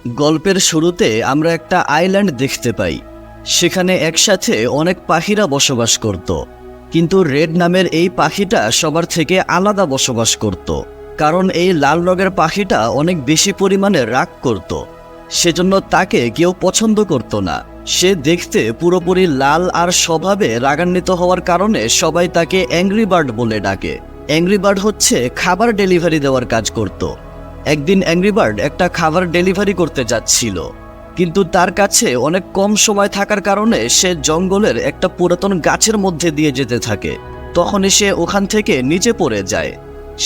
গল্পের শুরুতে আমরা একটা আইল্যান্ড দেখতে পাই। সেখানে একসাথে অনেক পাখিরা বসবাস করত, কিন্তু রেড নামের এই পাখিটা সবার থেকে আলাদা বসবাস করত, কারণ এই লাল রঙের পাখিটা অনেক বেশি পরিমাণে রাগ করত। সেজন্য তাকে কেউ পছন্দ করত না। সে দেখতে পুরোপুরি লাল আর স্বভাবে রাগান্বিত হওয়ার কারণে সবাই তাকে অ্যাংরি বার্ড বলে ডাকে। অ্যাংরি বার্ড হচ্ছে খাবার ডেলিভারি দেওয়ার কাজ করত। একদিন অ্যাংরি বার্ড একটা খাবার ডেলিভারি করতে যাচ্ছিল, কিন্তু তার কাছে অনেক কম সময় থাকার কারণে সে জঙ্গলের একটা পুরাতন গাছের মধ্যে দিয়ে যেতে থাকে। তখনই সে ওখান থেকে নিচে পড়ে যায়।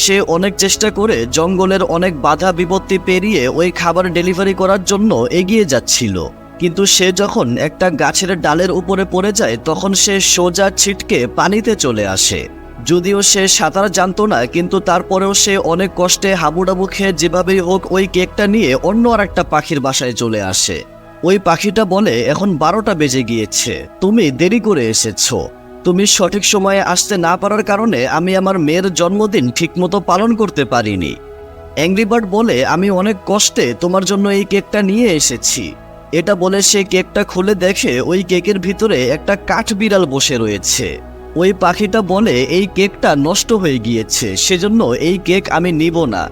সে অনেক চেষ্টা করে জঙ্গলের অনেক বাধা বিপত্তি পেরিয়ে ওই খাবার ডেলিভারি করার জন্য এগিয়ে যাচ্ছিল, কিন্তু সে যখন একটা গাছের ডালের উপরে পড়ে যায় তখন সে সোজা ছিটকে পানিতে চলে আসে। যদিও সে সাঁতার জানতো না, কিন্তু তারপরেও সে অনেক কষ্টে হাবুডাবু খেয়ে যেভাবেই হোক ওই কেকটা নিয়ে অন্য আর একটা পাখির বাসায় চলে আসে। ওই পাখিটা বলে, এখন 12টা বেজে গিয়েছে, তুমি দেরি করে এসেছো। তুমি সঠিক সময়ে আসতে না পারার কারণে আমি আমার মেয়ের জন্মদিন ঠিকমতো পালন করতে পারিনি। অ্যাংরি বার্ড বলে, আমি অনেক কষ্টে তোমার জন্য এই কেকটা নিয়ে এসেছি। এটা বলে সে কেকটা খুলে দেখে ওই কেকের ভিতরে একটা কাঠবিড়াল বসে রয়েছে। ওই পাখিটা বলে, এই কেকটা নষ্ট হয়ে গিয়েছে, সেজন্য এই কেক আমি নিব না,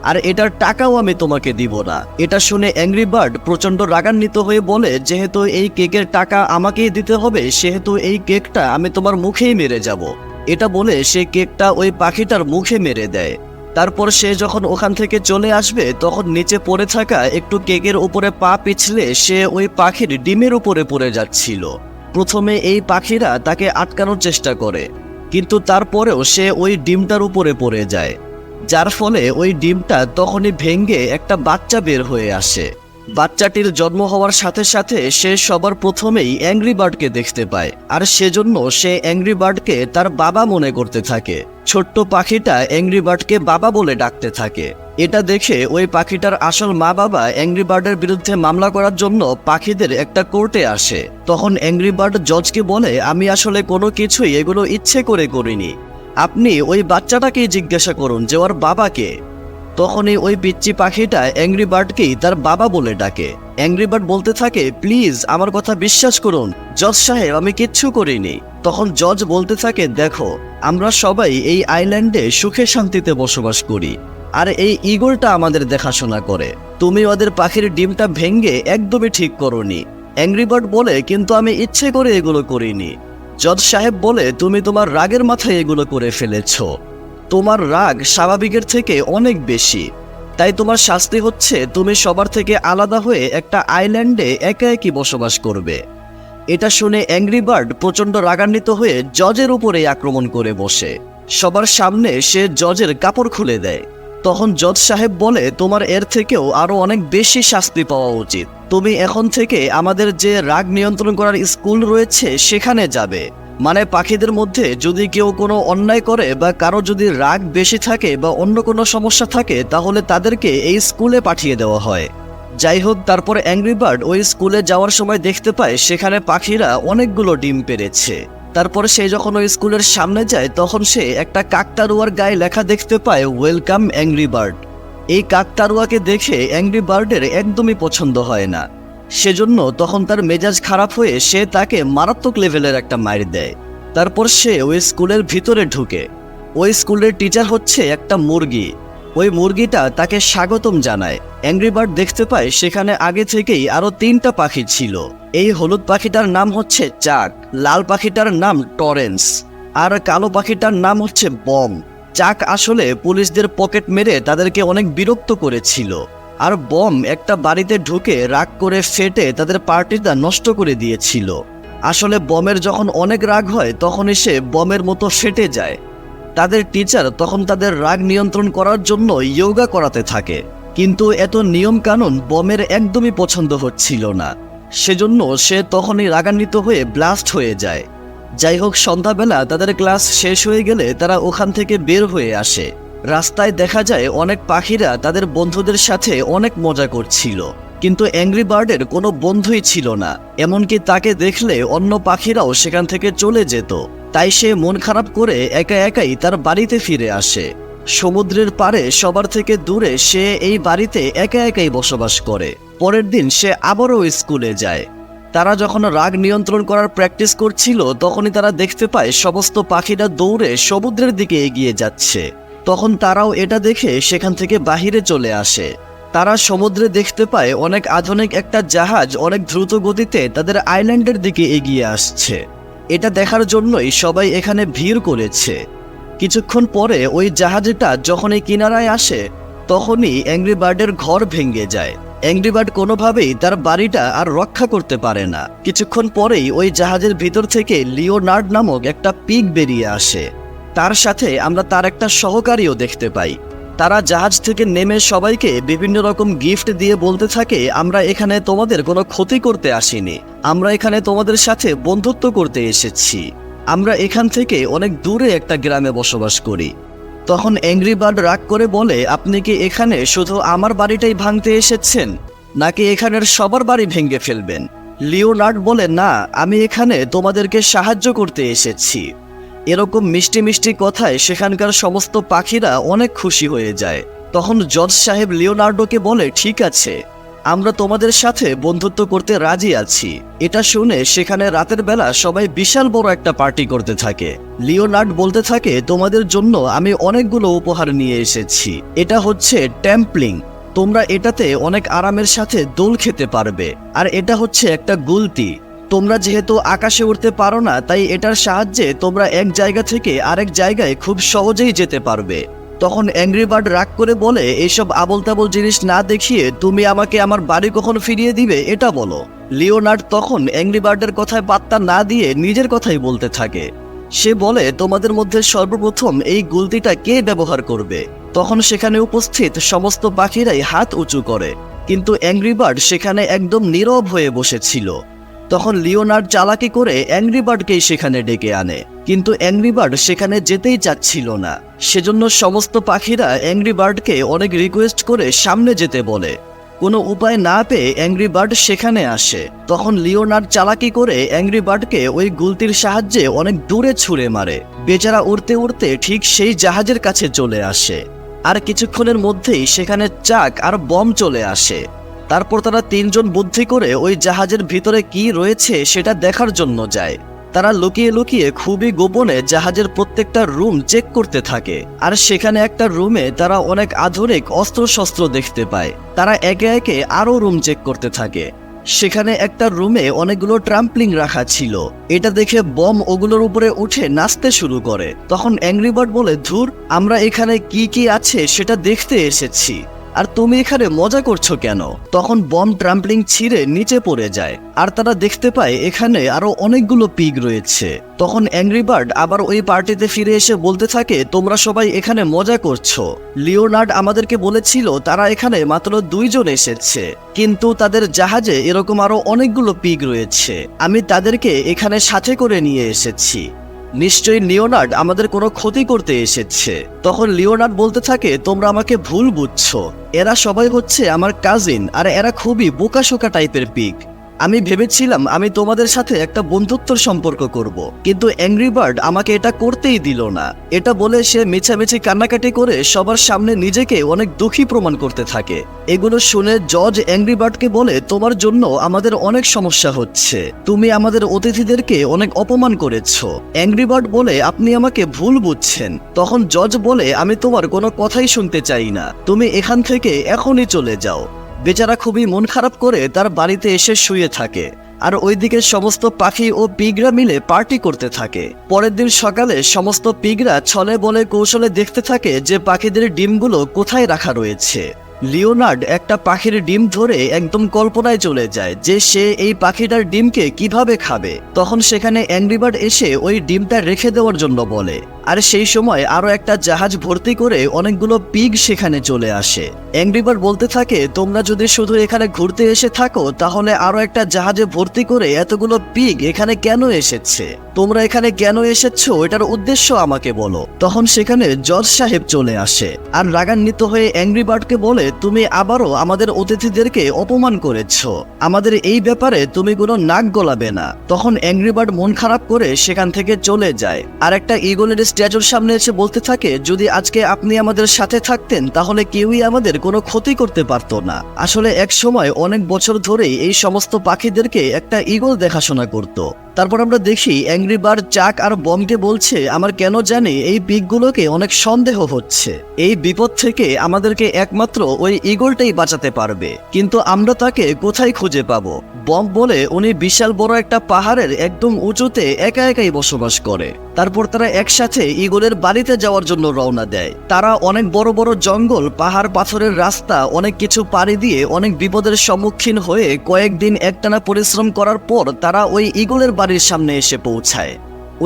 আর এটার টাকাও আমি তোমাকে দিব না। এটা শুনে অ্যাংরি বার্ড প্রচণ্ড রাগান্বিত হয়ে বলে, যেহেতু এই কেকের টাকা আমাকেই দিতে হবে, সেহেতু এই কেকটা আমি তোমার মুখেই মেরে যাব। এটা বলে সে কেকটা ওই পাখিটার মুখে মেরে দেয়। তারপর সে যখন ওখান থেকে চলে আসবে তখন নিচে পড়ে থাকা একটু কেকের উপরে পা পিছলে সে ওই পাখির ডিমের উপরে পড়ে যাচ্ছিল। প্রথমে এই পাখিরা তাকে আটকানোর চেষ্টা করে, কিন্তু তারপরেও সে ওই ডিমটার উপরে পড়ে যায়, যার ফলে ওই ডিমটা তখনই ভেঙে একটা বাচ্চা বের হয়ে আসে। বাচ্চাটির জন্ম হওয়ার সাথে সাথে সে সবার প্রথমেই অ্যাংরি বার্ডকে দেখতে পায়, আর সেজন্য সে অ্যাংরি বার্ডকে তার বাবা মনে করতে থাকে। ছোট্ট পাখিটা অ্যাংরি বার্ডকে বাবা বলে ডাকতে থাকে। এটা দেখে ওই পাখিটার আসল মা বাবা অ্যাংরি বার্ডের বিরুদ্ধে মামলা করার জন্য পাখিদের একটা কোর্টে আসে। তখন অ্যাংরি বার্ড জজকে বলে, আমি আসলে কোনো কিছুই এগুলো ইচ্ছে করে করিনি, আপনি ওই বাচ্চাটাকেই জিজ্ঞাসা করুন যে ওর বাবাকে। তখনই ওই পিচ্চি পাখিটা অ্যাংরি বার্ডকেই তার বাবা বলে ডাকে। অ্যাংরি বার্ড বলতে থাকে, প্লিজ আমার কথা বিশ্বাস করুন জজ সাহেব, আমি কিচ্ছু করিনি। তখন জজ বলতে থাকে, দেখো, আমরা সবাই এই আইল্যান্ডে সুখে শান্তিতে বসবাস করি, আর এই ঈগলটা আমাদের দেখাশোনা করে। তুমি ওদের পাখির ডিমটা ভেঙে একদমই ঠিক করোনি। অ্যাংরি বার্ড বলে, কিন্তু আমি ইচ্ছে করে এগুলো করিনি। জজ সাহেব বলে, তুমি তোমার রাগের মাথায় এগুলো করে ফেলেছো। তোমার রাগ স্বাভাবিকের থেকে অনেক বেশি, তাই তোমার শাস্তি হচ্ছে তুমি সবার থেকে আলাদা হয়ে একটা আইল্যান্ডে একা একই বসবাস করবে। এটা শুনে অ্যাংরি বার্ড প্রচণ্ড রাগান্বিত হয়ে জজের উপরে আক্রমণ করে বসে। সবার সামনে সে জজের কাপড় খুলে দেয়। তখন জজ সাহেব বলে, তোমার এর থেকেও আরো অনেক বেশি শাস্তি পাওয়া উচিত। তুমি এখন থেকে আমাদের যে রাগ নিয়ন্ত্রণ করার স্কুল রয়েছে সেখানে যাবে। মানে পাখিদের মধ্যে যদি কেউ কোনো অন্যায় করে বা কারো যদি রাগ বেশি থাকে বা অন্য কোনো সমস্যা থাকে তাহলে তাদেরকে এই স্কুলে পাঠিয়ে দেওয়া হয়। যাই হোক, তারপর অ্যাংরি বার্ড ওই স্কুলে যাওয়ার সময় দেখতে পায় সেখানে পাখিরা অনেকগুলো ডিম পেড়েছে। তারপর সে যখন ওই স্কুলের সামনে যায় তখন সে একটা কাকতাড়ুয়ার গায়ে লেখা দেখতে পায়, ওয়েলকাম অ্যাংরি বার্ড। এই কাকতাড়ুয়াকে দেখে অ্যাংরি বার্ডের একদমই পছন্দ হয় না। সেজন্য তখন তার মেজাজ খারাপ হয়ে সে তাকে মারাত্মক লেভেলের একটা মাইর দেয়। তারপর সে ওই স্কুলের ভিতরে ঢুকে। ওই স্কুলের টিচার হচ্ছে একটা মুরগি। ওই মুরগিটা তাকে স্বাগতম জানায়। অ্যাংরি বার্ড দেখতে পায় সেখানে আগে থেকেই আরো 3টা পাখি ছিল। এই হলুদ পাখিটার নাম হচ্ছে চাক, লাল পাখিটার নাম টরেন্স, আর কালো পাখিটার নাম হচ্ছে বম। চাক আসলে পুলিশদের পকেট মেরে তাদেরকে অনেক বিরক্ত করেছিল, আর বম একটা বাড়িতে ঢুকে রাগ করে ফেটে তাদের পার্টিটা নষ্ট করে দিয়েছিল। আসলে বমের যখন অনেক রাগ হয় তখনই সে বমের মতো ফেটে যায়। তাদের টিচার তখন তাদের রাগ নিয়ন্ত্রণ করার জন্য যোগা করাতে থাকে, কিন্তু এত নিয়ম কানুন বমের একদমই পছন্দ হচ্ছিল না। সেজন্য সে তখনই রাগান্বিত হয়ে ব্লাস্ট হয়ে যায়। যাই হোক, সন্ধ্যাবেলা তাদের ক্লাস শেষ হয়ে গেলে তারা ওখান থেকে বের হয়ে আসে। রাস্তায় দেখা যায় অনেক পাখিরা তাদের বন্ধুদের সাথে অনেক মজা করছিল, কিন্তু অ্যাংরি বার্ডের কোনো বন্ধুই ছিল না। এমনকি তাকে দেখলে অন্য পাখিরাও সেখান থেকে চলে যেত। তাই সে মন খারাপ করে একা একাই তার বাড়িতে ফিরে আসে। সমুদ্রের পাড়ে সবার থেকে দূরে সে এই বাড়িতে একা একাই বসবাস করে। পরের দিন সে আবারও স্কুলে যায়। তারা যখন রাগ নিয়ন্ত্রণ করার প্র্যাকটিস করছিল তখনই তারা দেখতে পায় সমস্ত পাখিরা দৌড়ে সমুদ্রের দিকে এগিয়ে যাচ্ছে। তখন তারাও এটা দেখে সেখান থেকে বাহিরে চলে আসে। তারা সমুদ্রে দেখতে পায় অনেক আধুনিক একটা জাহাজ অনেক দ্রুত গতিতে তাদের আইল্যান্ডের দিকে এগিয়ে আসছে। এটা দেখার জন্যই সবাই এখানে ভিড় করেছে। কিছুক্ষণ পরে ওই জাহাজটা যখন এই কিনারায় আসে তখনই অ্যাংরি বার্ডের ঘর ভেঙে যায়। অ্যাংরি বার্ড কোনোভাবেই তার বাড়িটা আর রক্ষা করতে পারে না। কিছুক্ষণ পরেই ওই জাহাজের ভিতর থেকে লিওনার্ড নামক একটা পিগ বেরিয়ে আসে। তার সাথে আমরা তার একটা সহকারীও দেখতে পাই। তারা জাহাজ থেকে নেমে সবাইকে বিভিন্ন রকম গিফট দিয়ে বলতে থাকে, আমরা এখানে তোমাদের কোনো ক্ষতি করতে আসিনি, আমরা এখানে তোমাদের সাথে বন্ধুত্ব করতে এসেছি। আমরা এখান থেকে অনেক দূরে একটা গ্রামে বসবাস করি। তখন অ্যাংরি বার্ড রাগ করে বলে, আপনি কি এখানে শুধু আমার বাড়িটাই ভাঙতে এসেছেন, নাকি এখানের সবার বাড়ি ভেঙে ফেলবেন? লিওনার্ড বলে, না, আমি এখানে তোমাদেরকে সাহায্য করতে এসেছি। এরকম মিষ্টি মিষ্টি কথায় সেখানকার সমস্ত পাখিরা অনেক খুশি হয়ে যায়। তখন জজ সাহেব লিওনার্ডোকে বলে, ঠিক আছে, আমরা তোমাদের সাথে বন্ধুত্ব করতে রাজি আছি। এটা শুনে সেখানে রাতের বেলা সবাই বিশাল বড় একটা পার্টি করতে থাকে। লিওনার্ড বলতে থাকে, তোমাদের জন্য আমি অনেকগুলো উপহার নিয়ে এসেছি। এটা হচ্ছে ট্যাম্পলিং, তোমরা এটাতে অনেক আরামের সাথে দোল খেতে পারবে। আর এটা হচ্ছে একটা গুলতি, তোমরা যেহেতু আকাশে উঠতে পারো না তাই এটার সাহায্যে তোমরা এক জায়গা থেকে আরেক জায়গায় খুব সহজেই যেতে পারবে। তখন অ্যাংরি বার্ড রাগ করে বলে, এইসব আবল তাবল জিনিস না দেখিয়ে তুমি আমাকে আমার বাড়ি কখন ফিরিয়ে দিবে এটা বলো। লিওনার্ড তখন অ্যাংরি বার্ডের কথায় পাত্তা না দিয়ে নিজের কথাই বলতে থাকে। সে বলে, তোমাদের মধ্যে সর্বপ্রথম এই গুলতিটা কে ব্যবহার করবে? তখন সেখানে উপস্থিত সমস্ত পাখিরাই হাত উঁচু করে, কিন্তু অ্যাংরি বার্ড সেখানে একদম নীরব হয়ে বসেছিল। তখন লিওনার্ড চালাকি করে অ্যাংরি বার্ডকেই সেখানে ডেকে আনে, কিন্তু অ্যাংরি বার্ড সেখানে যেতেই চাচ্ছিল না। সেজন্য সমস্ত পাখিরা অ্যাংরি বার্ডকে অনেক রিকোয়েস্ট করে সামনে যেতে বলে। কোনো উপায় না পেয়ে অ্যাংরি বার্ড সেখানে আসে। তখন লিওনার্ড চালাকি করে অ্যাংরি বার্ডকে ওই গুলতির সাহায্যে অনেক দূরে ছুঁড়ে মারে। বেচারা উড়তে উড়তে ঠিক সেই জাহাজের কাছে চলে আসে। আর কিছুক্ষণের মধ্যেই সেখানে চাক আর বম চলে আসে। তারপর তারা তিনজন বুদ্ধি করে ওই জাহাজের ভিতরে কি রয়েছে সেটা দেখার জন্য যায়। তারা লুকিয়ে লুকিয়ে খুবই গোপনে জাহাজের প্রত্যেকটা রুম চেক করতে থাকে। আর সেখানে একটা রুমে তারা অনেক আধুনিক অস্ত্রশস্ত্র দেখতে পায়। তারা একে একে আরও রুম চেক করতে থাকে। সেখানে একটা রুমে অনেকগুলো ট্রাম্পলিং রাখা ছিল। এটা দেখে বম ওগুলোর উপরে উঠে নাচতে শুরু করে। তখন অ্যাংরি বার্ড বলে, ধুর, আমরা এখানে কি কি আছে সেটা দেখতে এসেছি, আর তুমি এখানে মজা করছো কেন? তখন বম ট্রাম্পলিং ছিঁড়ে নিচে পড়ে যায়। আর তারা দেখতে পায় এখানে আরো অনেকগুলো পিগ রয়েছে। তখন অ্যাংরি বার্ড আবার ওই পার্টিতে ফিরে এসে বলতে থাকে, তোমরা সবাই এখানে মজা করছো। লিওনার্ড আমাদেরকে বলেছিল তারা এখানে মাত্র 2 জন এসেছে, কিন্তু তাদের জাহাজে এরকম আরো অনেকগুলো পিগ রয়েছে। আমি তাদেরকে এখানে সাথে করে নিয়ে এসেছি। নিশ্চয়ই লিওনার্ড আমাদের কোনো ক্ষতি করতে এসেছে। তখন লিওনার্ড বলতে থাকে, তোমরা আমাকে ভুল বুঝছো, এরা সবাই হচ্ছে আমার কাজিন, আর এরা খুবই বোকাশোকা টাইপের পিগ। আমি ভেবেছিলাম আমি তোমাদের সাথে একটা বন্ধুত্বর সম্পর্ক করব, কিন্তু অ্যাংরি বার্ড আমাকে এটা করতেই দিল না। এটা বলে সে মিছামিছি কান্নাকাটি করে সবার সামনে নিজেকে অনেক দুঃখী প্রমাণ করতে থাকে। এগুলো শুনে জজ অ্যাংরি বার্ডকে বলে, তোমার জন্য আমাদের অনেক সমস্যা হচ্ছে, তুমি আমাদের অতিথিদেরকে অনেক অপমান করেছো। অ্যাংরি বার্ড বলে, আপনি আমাকে ভুল বুঝছেন। তখন জজ বলে, আমি তোমার কোনো কথাই শুনতে চাই না, তুমি এখান থেকে এখনই চলে যাও। বেচারা খুবই মন খারাপ করে তার বাড়িতে এসে শুয়ে থাকে। আর ওইদিকে সমস্ত পাখি ও পিগরা মিলে পার্টি করতে থাকে। পরের দিন সকালে সমস্ত পিগরা ছলে বলে কৌশলে দেখতে থাকে যে পাখিদের ডিমগুলো কোথায় রাখা রয়েছে। লিওনার্ড একটা পাখির ডিম ধরে একদম কল্পনায় চলে যায় যে সে এই পাখিটার ডিমকে কিভাবে খাবে। তখন সেখানে অ্যাংরি বার্ড এসে ওই ডিমটা রেখে দেওয়ার জন্য বলে। আর সেই সময় আরো একটা জাহাজ ভর্তি করে অনেকগুলো পিগ সেখানে চলে আসে। অ্যাংরি বার্ড বলতে থাকে, তোমরা যদি শুধু এখানে ঘুরতে এসে থাকো তাহলে আরো একটা জাহাজে ভর্তি করে এতগুলো পিগ এখানে কেন এসেছে? তোমরা এখানে কেন এসেছো এটার উদ্দেশ্য আমাকে বলো। তখন সেখানে জজ সাহেব চলে আসে আর রাগান্বিত হয়ে অ্যাংরি বার্ডকে বলে, তুমি আবারও আমাদের অতিথিদেরকে অপমান করেছো, আমাদের এই ব্যাপারে তুমি কোনো নাক গলাবে না। তখন অ্যাংরি বার্ড মন খারাপ করে সেখান থেকে চলে যায় আর একটা ঈগলের স্ট্যাচুর সামনে এসে বলতে থাকে, যদি আজকে আপনি আমাদের সাথে থাকতেন তাহলে কেউই আমাদের কোনো ক্ষতি করতে পারতো না। আসলে এক সময় অনেক বছর ধরেই এই সমস্ত পাখিদেরকে একটা ঈগল দেখাশোনা করত। তারপর আমরা দেখি অ্যাংরি বার্ড চাক আর বমকে বলছে, আমার কেন জানি এই পিগগুলোকে অনেক সন্দেহ হচ্ছে। এই বিপদ থেকে আমাদেরকে একমাত্র ওই ঈগলটাই বাঁচাতে পারবে, কিন্তু আমরা তাকে কোথায় খুঁজে পাবো? বম বলে উনি বিশাল বড় একটা পাহাড়ের একদম উঁচুতে একা একাই বসবাস করে। তারপর তারা একসাথে ঈগলের বাড়িতে যাওয়ার জন্য রওনা দেয়। তারা অনেক বড় বড় জঙ্গল, পাহাড়, পাথরের রাস্তা, অনেক কিছু পাড়ি দিয়ে অনেক বিপদের সম্মুখীন হয়ে কয়েকদিন একটানা পরিশ্রম করার পর তারা ওই ঈগলের বাড়ির সামনে এসে পৌঁছায়।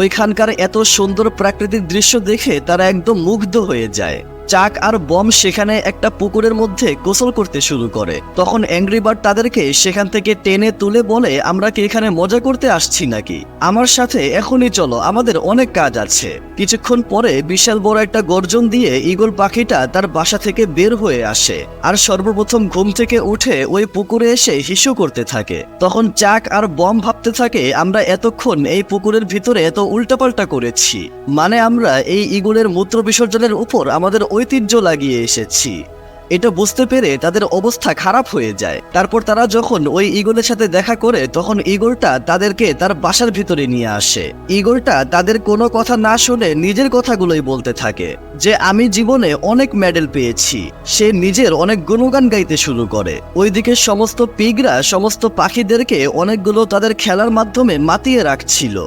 ওইখানকার এত সুন্দর প্রাকৃতিক দৃশ্য দেখে তারা একদম মুগ্ধ হয়ে যায়। চাক আর বম সেখানে একটা পুকুরের মধ্যে গোসল করতে শুরু করে। তখন অ্যাংরি বার্ড তাদেরকে সেখান থেকে টেনে তুলে বলে, আমরা কি এখানে মজা করতে আসছি নাকি? আমার সাথে এখনই চলো, আমাদের অনেক কাজ আছে। কিছুক্ষণ পরে বিশাল বড় একটা গর্জন দিয়ে ঈগল পাখিটা তার বাসা থেকে বের হয়ে আসে আর সর্বপ্রথম ঘুম থেকে উঠে ওই পুকুরে এসে হিসু করতে থাকে। তখন চাক আর বম ভাবতে থাকে, আমরা এতক্ষণ এই পুকুরের ভিতরে এত উল্টাপাল্টা করেছি, মানে আমরা এই ঈগলের মূত্র বিসর্জনের উপর আমাদের ঐতিহ্য লাগিয়ে এসেছি। এটা বুঝতে পেরে তাদের অবস্থা খারাপ হয়ে যায়। তারপর তারা যখন ওই ঈগলের সাথে দেখা করে তখন ঈগলটা তাদেরকে তার বাসার ভিতরে নিয়ে আসে। ঈগলটা তাদের কোনো কথা না শুনে নিজের কথাগুলোই বলতে থাকে যে আমি জীবনে অনেক মেডেল পেয়েছি। সে নিজের অনেক গুণগান গাইতে শুরু করে। ওইদিকে সমস্ত পিগরা সমস্ত পাখিদেরকে অনেকগুলো তাদের খেলার মাধ্যমে মাতিয়ে রাখছিল,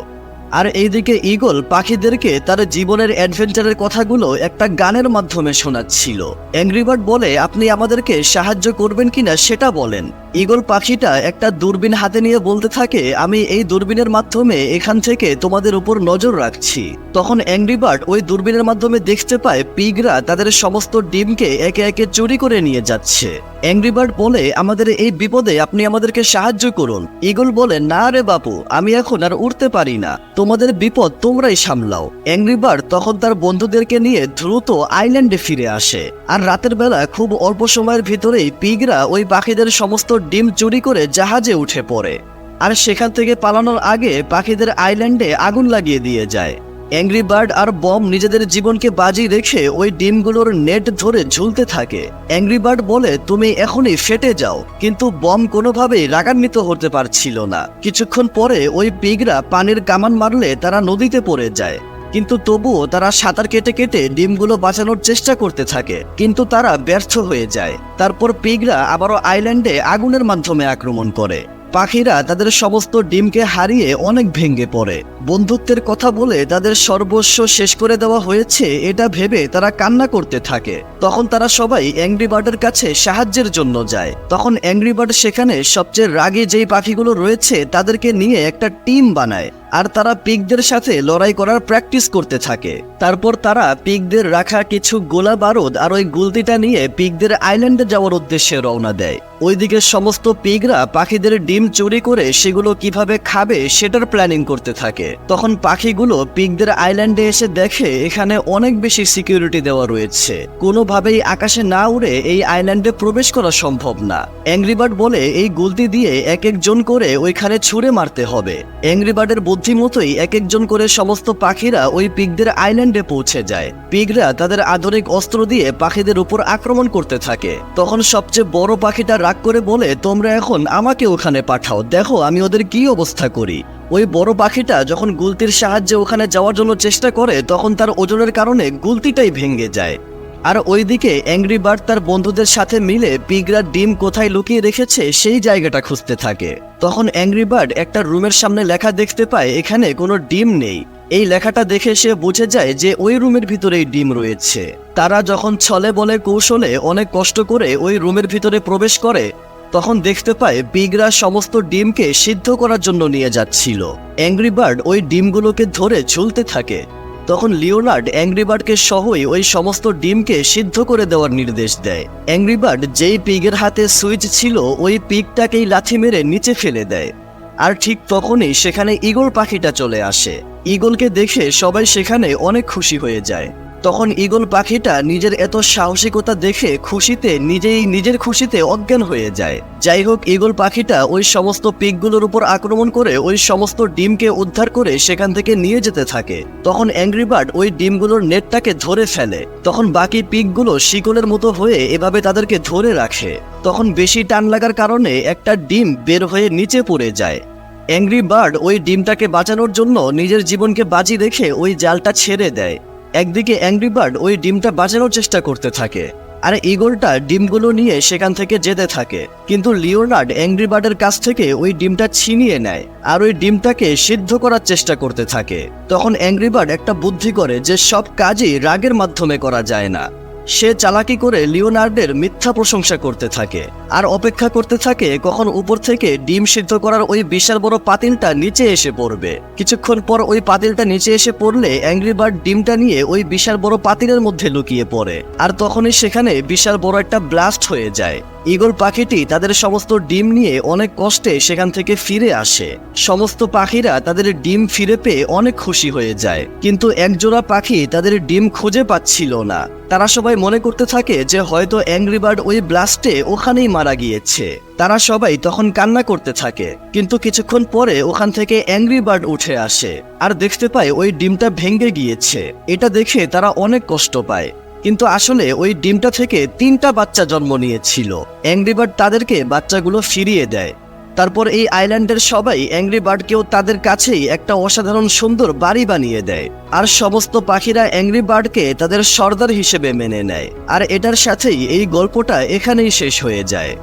আর এইদিকে ঈগল পাখিদেরকে তার জীবনের অ্যাডভেঞ্চারের কথাগুলো একটা গানের মাধ্যমে শোনাচ্ছিল। অ্যাংরি বার্ড বলে, আপনি আমাদেরকে সাহায্য করবেন কিনা সেটা বলেন। ঈগল পাখিটা একটা দূরবীন হাতে নিয়ে বলতে থাকে, আমি এই দূরবীনের মাধ্যমে এখান থেকে তোমাদের উপর নজর রাখছি। তখন অ্যাংরি বার্ড ওই দূরবীনের মাধ্যমে দেখতে পায় পিগরা তাদের সমস্ত ডিমকে একে একে চুরি করে নিয়ে যাচ্ছে। অ্যাংরি বার্ড বলে, আমাদের এই বিপদে আপনি আমাদেরকে সাহায্য করুন। ঈগল বলে, না রে বাপু, আমি এখন আর উড়তে পারি না, তোমাদের বিপদ তোমরাই সামলাও। অ্যাংরি বার্ড তখন তার বন্ধুদেরকে নিয়ে দ্রুত আইল্যান্ডে ফিরে আসে। আর রাতের বেলা খুব অল্প সময়ের ভিতরেই পিগরা ওই পাখিদের সমস্ত ডিম চুরি করে জাহাজে উঠে পড়ে, আর সেখান থেকে পালানোর আগে পাখিদের আইল্যান্ডে আগুন লাগিয়ে দিয়ে যায়। অ্যাংরি বার্ড আর বম নিজেদের জীবনকে বাজি রেখে ওই ডিমগুলোর নেট ধরে ঝুলতে থাকে। অ্যাংরি বার্ড বলে, তুমি এখনই ফেটে যাও, কিন্তু বম কোনোভাবেই রাগান্বিত হতে পারছিল না। কিছুক্ষণ পরে ওই পিগরা পানির কামান মারলে তারা নদীতে পড়ে যায়, কিন্তু তবুও তারা সাঁতার কেটে কেটে ডিমগুলো বাঁচানোর চেষ্টা করতে থাকে, কিন্তু তারা ব্যর্থ হয়ে যায়। তারপর পিগরা আবারও আইল্যান্ডে আগুনের মাধ্যমে আক্রমণ করে। পাখিরা তাদের সমস্ত ডিমকে হারিয়ে অনেক ভেঙে পড়ে। বন্ধুত্বের কথা বলে তাদের সর্বস্ব শেষ করে দেওয়া হয়েছে এটা ভেবে তারা কান্না করতে থাকে। তখন তারা সবাই অ্যাংরি বার্ডের কাছে সাহায্যের জন্য যায়। তখন অ্যাংরি বার্ড সেখানে সবচেয়ে রাগী যেই পাখিগুলো রয়েছে তাদেরকে নিয়ে একটা টিম বানায়, আর তারা পিগদের সাথে লড়াই করার প্র্যাকটিস করতে থাকে। তারপর তারা পিগদের রাখা কিছু গোলা বারুদ আর ওই গুলতিটা নিয়ে পিগদের আইল্যান্ডে যাওয়ার উদ্দেশ্যে রওনা দেয়। ওইদিকে সমস্ত পিগরা পাখিদের ডিম চুরি করে সেগুলো কিভাবে খাবে সেটার প্ল্যানিং করতে থাকে। তখন পাখিগুলো পিগদের আইল্যান্ডে এসে দেখে এখানে অনেক বেশি সিকিউরিটি দেওয়া রয়েছে, কোনোভাবেই আকাশে না উড়ে এই আইল্যান্ডে প্রবেশ করা সম্ভব না। অ্যাংরি বার্ড বলে, এই গুলতি দিয়ে এক একজন করে ওইখানে ছুঁড়ে মারতে হবে। অ্যাংরি বার্ডের বুদ্ধিমতোই এক একজন করে সমস্ত পাখিরা ওই পিগদের আইল্যান্ডে পৌঁছে যায়। পিগরা তাদের আধুনিক অস্ত্র দিয়ে পাখিদের উপর আক্রমণ করতে থাকে। তখন সবচেয়ে বড় পাখিটা রাগ করে বলে, তোমরা এখন আমাকে ওখানে পাঠাও, দেখো আমি ওদের কি অবস্থা করি। ওই বড় পাখিটা যখন গুলতির সাহায্যে ওখানে যাওয়ার জন্য চেষ্টা করে তখন তার ওজনের কারণে গুলতিটাই ভেঙে যায়। আর ওইদিকে অ্যাংরি বার্ড তার বন্ধুদের সাথে মিলে পিগরা ডিম কোথায় লুকিয়ে রেখেছে সেই জায়গাটা খুঁজতে থাকে। তখন অ্যাংরি বার্ড একটা রুমের সামনে লেখা দেখতে পায় এখানে কোনো ডিম নেই। এই লেখাটা দেখে সে বুঝে যায় যে ওই রুমের ভিতরেই ডিম রয়েছে। তারা যখন ছলে বলে কৌশলে অনেক কষ্ট করে ওই রুমের ভিতরে প্রবেশ করে তখন দেখতে পায় পিগরা সমস্ত ডিমকে সিদ্ধ করার জন্য নিয়ে যাচ্ছিল। অ্যাংরি বার্ড ওই ডিমগুলোকে ধরে ঝুলতে থাকে। তখন লিওনার্ড অ্যাংরি বার্ডকে সহই ওই সমস্ত ডিমকে সিদ্ধ করে দেওয়ার নির্দেশ দেয়। অ্যাংরি বার্ড যেই পিগের হাতে সুইচ ছিল ওই পিগটাকেই লাথি মেরে নিচে ফেলে দেয়। আর ঠিক তখনই সেখানে ঈগল পাখিটা চলে আসে। ঈগলকে দেখে সবাই সেখানে অনেক খুশি হয়ে যায়। তখন ঈগল পাখিটা নিজের এত সাহসিকতা দেখে খুশিতে নিজের খুশিতে অজ্ঞান হয়ে যায়। যাই হোক, ঈগল পাখিটা ওই সমস্ত পিগগুলোর উপর আক্রমণ করে ওই সমস্ত ডিমকে উদ্ধার করে সেখান থেকে নিয়ে যেতে থাকে। তখন অ্যাংরি বার্ড ওই ডিমগুলোর নেটটাকে ধরে ফেলে। তখন বাকি পিগগুলো শিকলের মতো হয়ে এভাবে তাদেরকে ধরে রাখে। তখন বেশি টান লাগার কারণে একটা ডিম বের হয়ে নিচে পড়ে যায়। অ্যাংরি বার্ড ওই ডিমটাকে বাঁচানোর জন্য নিজের জীবনকে বাজি রেখে ওই জালটা ছেড়ে দেয়। একদিকে অ্যাংরি বার্ড ওই ডিমটা বাঁচানোর চেষ্টা করতে থাকে, আর ঈগলটা ডিমগুলো নিয়ে সেখান থেকে যেতে থাকে। কিন্তু লিওনার্ড অ্যাংরি বার্ডের কাছ থেকে ওই ডিমটা ছিনিয়ে নেয় আর ওই ডিমটাকে সিদ্ধ করার চেষ্টা করতে থাকে। তখন অ্যাংরি বার্ড একটা বুদ্ধি করে যে সব কাজই রাগের মাধ্যমে করা যায় না। সে চালাকি করে লিওনার্ডের মিথ্যা প্রশংসা করতে থাকে আর অপেক্ষা করতে থাকে কখন উপর থেকে ডিম সিদ্ধ করার ওই বিশাল বড় পাতিলটা নিচে এসে পড়বে। কিছুক্ষণ পর ওই পাতিলটা নিচে এসে পড়লে অ্যাংরি বার্ড ডিমটা নিয়ে ওই বিশাল বড় পাতিলের মধ্যে লুকিয়ে পড়ে, আর তখনই সেখানে বিশাল বড় একটা ব্লাস্ট হয়ে যায়। ঈগল পাখিটি তাদের সমস্ত ডিম নিয়ে অনেক কষ্টে সেখান থেকে ফিরে আসে। সমস্ত পাখিরা তাদের ডিম ফিরে পেয়ে অনেক খুশি হয়ে যায়, কিন্তু একজোড়া পাখি তাদের ডিম খুঁজে পাচ্ছিল না। তারা সবাই মনে করতে থাকে যে হয়তো অ্যাংরি বার্ড ওই ব্লাস্টে ওখানেই মারা গিয়েছে। তারা সবাই তখন কান্না করতে থাকে, কিন্তু কিছুক্ষণ পরে ওখান থেকে অ্যাংরি বার্ড উঠে আসে আর দেখতে পায় ওই ডিমটা ভেঙে গিয়েছে। এটা দেখে তারা অনেক কষ্ট পায়, কিন্তু আসলে ওই ডিমটা থেকে 3টা বাচ্চা জন্ম নিয়েছিল। অ্যাংরি বার্ড তাদেরকে বাচ্চাগুলো ফিরিয়ে দেয়। তারপর এই আইল্যান্ডের সবাই অ্যাংরি বার্ডকেও তাদের কাছেই একটা অসাধারণ সুন্দর বাড়ি বানিয়ে দেয়, আর সমস্ত পাখিরা অ্যাংরি বার্ডকে তাদের সর্দার হিসেবে মেনে নেয়। আর এটার সাথেই এই গল্পটা এখানেই শেষ হয়ে যায়।